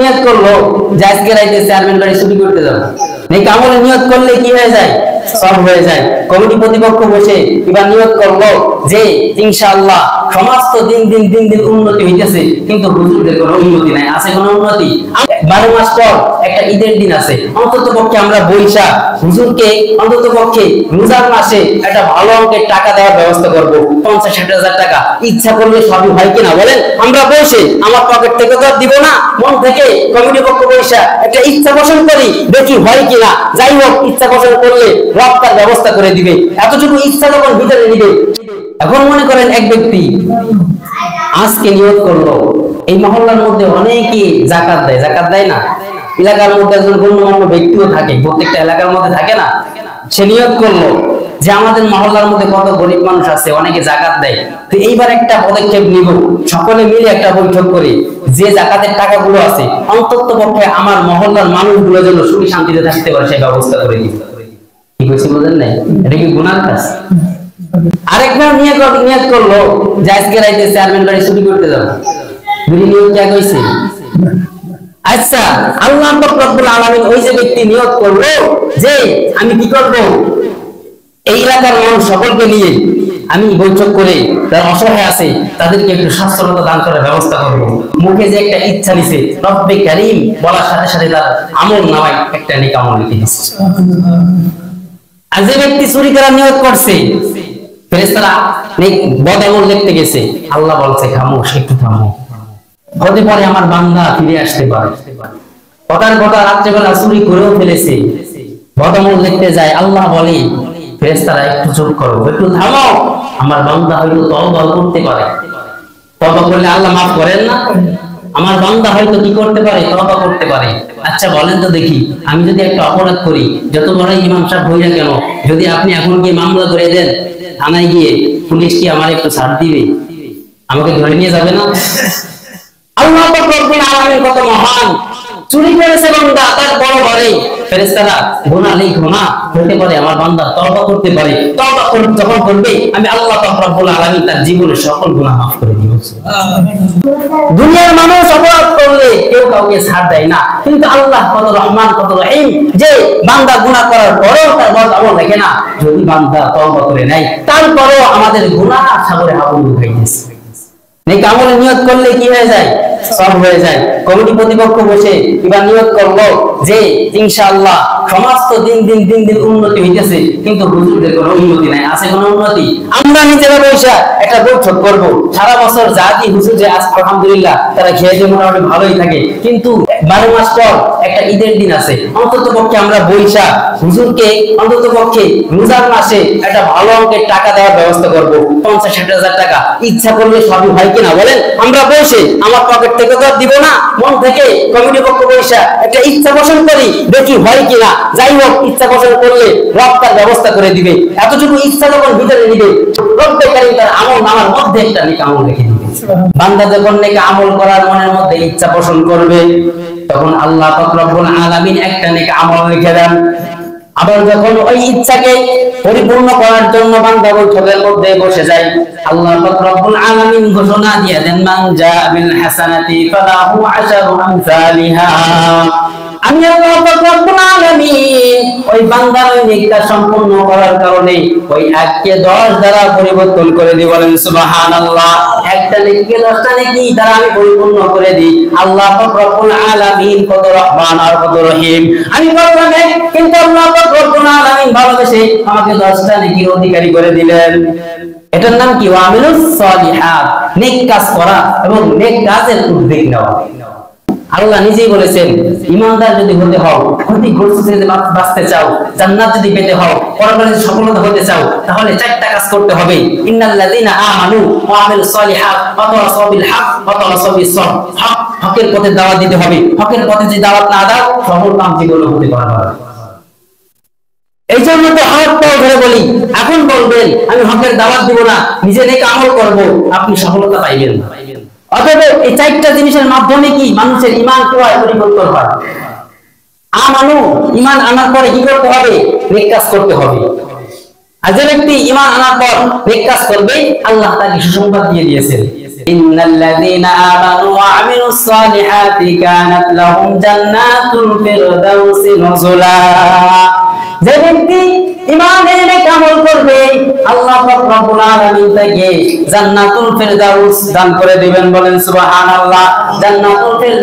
নিয়ত করলো যে আজকে রাইতে চেয়ারম্যান বাড়ি ছুটি করতে যাবো, নেক আমলে নিয়ত করলে কি হয়ে যায়? সব হয়ে যায়। কমিটি প্রতিপক্ষ বসে এবার নিয়ত করলো যে ইনশাআল্লাহ সমাজ তো দিন দিন উন্নতি হইতেছে, কিন্তু হুজুরদের কোনো উন্নতি নাই। আছে কোনো উন্নতি? 12 মাস পর একটা ঈদের দিন আছে, অন্তত পক্ষে আমরা বৈশা হুজুরকে অন্তত পক্ষে রোজার মাসে একটা ভালো অঙ্কের টাকা দেওয়ার ব্যবস্থা করব, 50-60 টাকা। ইচ্ছা করলে সবই হয় কিনা বলেন? আমরা বসে আমার পকেট থেকে তো দিব না, মন থেকে কমিটি পক্ষ বৈশা একটা ইচ্ছা পোষণ করি, দেখি হয় কিনা। যাই হোক, ইচ্ছা পোষণ করলে রব তার ব্যবস্থা করে দিবে। এতটুকু ইচ্ছা যখন ভিতরে নিবে। এখন মনে করেন এক ব্যক্তি আজকে নিয়ত করলো, এই মহল্লার মধ্যে অনেকে যাকাত দেয়, যাকাত দেয় না? এলাকার মধ্যে একজন গণ্যমান্য ব্যক্তিও থাকে, প্রত্যেকটা এলাকার মধ্যে থাকে না? সে নিয়ত করলো যে আমাদের মহল্লার মধ্যে কত গরিব মানুষ আছে, অনেকে যাকাত দেয়, তো এইবার একটা পদক্ষেপ নিব, সকলে মিলে একটা বৈঠক করে যে যাকাতের টাকাগুলো আছে অন্তত পক্ষে আমার মহল্লার মানুষগুলো যেন সুখী শান্তিতে থাকতে পারে সেই ব্যবস্থা করে দিব। কি কইছি বুঝেন নাই? এটা কি গুনার কাজ? আরেকবার নিয়ত করলো যে আজকে রাইতে চেয়ারম্যান বাড়ি ছুটি করতে যাবো, দুই নিয়ত কে কইছে? আচ্ছা, আল্লাহ পাক রব্বুল আলামিন ওই যে ব্যক্তি নিয়ত করলো যে আমি কি করব, এই এলাকার মানুষ সকলকে নিয়ে আমি বৈঠক করে যারা অসহায় আছে তাদেরকে একটু স্বাস্থ্যতা দান করার ব্যবস্থা করব। মুখে যে একটা ইচ্ছা নিছে, রব্বে কারীম বলার সাথে সাথে তার আমল নামায় একটা নেক আমল লিখে দিচ্ছে। আর যে ব্যক্তি চুরি করার নিয়ত করছে, ফেরেশতারা নেক বদ আমল লিখতে গেছে, আল্লাহ বলছে খামোশ, একটু থামো, হতে পারে আমার বান্দা ফিরে আসতে পারে। কথার কথা রাত্রেবেলা চুরি করেও ফেলেছে, বদ আমল লিখতে যায়, আল্লাহ বলে ফেরেশতারা একটু চুপ করো, একটু থামো, আমার বান্দা হয়তো তওবা করতে পারে। তওবা করলে আল্লাহ মাফ করেন না? আমার বান্দা হয়তো কি করতে পারে? তওবা করতে পারে। আচ্ছা বলেন তো দেখি, আমি যদি একটা অপরাধ করি, যত বড় ইমাম সাহেব হই না কেন, যদি আপনি এখন গিয়ে মামলা করে দেন থানায় গিয়ে, পুলিশ কি আমার একটু ছাড় দিবে? আমাকে ধরে নিয়ে যাবে না? আল্লাহ পাক রব্বুল আলামিন কত মহান! চুরি করেছে বান্দা, তার বড় বড় ফেরেশতারা গুনাহ লিখো না, হতে পারে আমার বান্দা তওবা করতে পারে, তওবা যখন করবে আমি আল্লাহ পাক রব্বুল আলামিন তার জীবনের সকল গুনাহ মাফ করে দিব। দুনিয়ার মানুষ অপরাধ করলে কেউ কাউকে ছাড় দেয় না, কিন্তু আল্লাহ কত রহমান, কত রহিম, যে বান্দা গুনাহ করার পরেও তার বদ আমল দেখে না। যদি বান্দা তওবা করে নেয়, তারপরেও আমাদের গুনাহ সাগরে হাবুডুবু খাইতেছে। নেক আমলে নিয়ত করলে কি হয়ে যায়? সব হয়ে যায়। কমিটি প্রতিপক্ষ বসে এবার নিয়ত করলো যে ইনশাআল্লাহ সমাজ তো দিন দিন উন্নতি হইতেছে, কিন্তু হুজুরদের কোনো উন্নতি নাই। আছে কোনো উন্নতি? আমরা নিজেরা বসে একটা বৈঠক করব, সারা বছর জাতি হুজুর যে আজ আলহামদুলিল্লাহ তারা খেয়ে দিয়ে মোটামুটি ভালোই থাকে, কিন্তু 12 মাস পর একটা ঈদের দিন আছে, অন্তত পক্ষে আমরা বৈশা হুজুরকে অন্তত পক্ষে রোজার মাসে একটা ভালো অঙ্কের টাকা দেওয়ার ব্যবস্থা করব, 50-60 টাকা। ইচ্ছা করলে সবই হয় কিনা বলেন? আমরা বসে আমার পকেট থেকে তো দিব না, মন থেকে কমিটি পক্ষ বৈশা একটা ইচ্ছা পোষণ করি, দেখি হয় কিনা। যাই হোক, ইচ্ছা পোষণ করলে রব তার ব্যবস্থা করে দিবে। এতটুকু ইচ্ছা যখন ভিতরে নিবে, রব্বে কারীম তার আমল নামার মধ্যে একটা নেক আমল লিখে দিবে। বান্দা যখন নেক আমল করার মনের মধ্যে ইচ্ছা পোষণ করবে, তখন আল্লাহ পাক রব্বুল আলামিন একটা নেক আমল লিখে দেন। আবার যখন ওই ইচ্ছাকে পরিপূর্ণ করার জন্য বান্দা বৈঠকের মধ্যে বসে যায়, আল্লাহ পাক রব্বুল আলামিন ঘোষণা দিয়ে দেন, মান জা বিল হাসানাতি ফালাহু আশরু আমসালিহা। আমি আল্লাহ পাক রব্বুল আলামিন ওই বান্দার ওই নেকটা সম্পূর্ণ করার কারণে ওই 1 কে 10 দ্বারা পরিবর্তন করে দিই। বলেন সুবহানাল্লাহ। একটা নেকি 10টা নেকি দ্বারা আমি পরিপূর্ণ করে দিই। আল্লাহ পাক রব্বুল আলামিন কত রহমান আর কত রহিম। আমি বললাম কিন্তু আল্লাহ পাক রব্বুল আলামিন ভালোবেসে আমাকে 10টা নেকির অধিকারী করে দিলেন। এটার নাম কি? ওয়ামিলুস সালিহাত, নেক কাজ করা এবং নেক কাজের উদ্যোগ নেওয়া। আল্লাহ নিজেই বলেছেন, ঈমানদার যদি হতে হও, ক্ষতিগ্রস্ত থেকে বাঁচতে চাও, জান্নাত যদি পেতে হও, পরকালে সফলতা হতে চাও, তাহলে 4টা কাজ করতে হবে। ইন্নাল্লাযীনা আমানু ওয়া আমিলুস সালিহাত ওয়া তাওয়াসাউ বিল হক ওয়া তাওয়াসাউ বিস সবর। হকের পথে দাওয়াত দিতে হবে। হকের পথে যদি দাওয়াত না দাও, সফল কাম জীবনে হতে পারবে না। এই জন্য তো হাত পাও ধরে বলি, এখন বলবেন আমি হকের দাওয়াত দিব না, নিজে নেক আমল করব, আপনি সফলতা পাইবেন না। অতএব এই 4টা জিনিসের মাধ্যমে কি মানুষের ঈমান পরিবর্তন হয়। আমানু, ঈমান আনার পরে কি করতে হবে? নেক কাজ করতে হবে। আর যে ব্যক্তি ঈমান আনার পর নেক কাজ করবে, আল্লাহ তাকে সুসংবাদ দিয়ে দিয়েছেন, ইন্নাল্লাযীনা আমানু ওয়া আমিলুস সালিহাতি কানাত লাহুম জান্নাতুল ফিরদাউসি নুজুলা। যে ব্যক্তি ঈমান এনে আমল করবে আল্লাহ পাক রব্বুল আলামিন তাকে জান্নাতুল ফিরদাউস দান করে দিবেন, বলেন সুবহানাল্লাহ। জান্নাতুল ফিরদাউস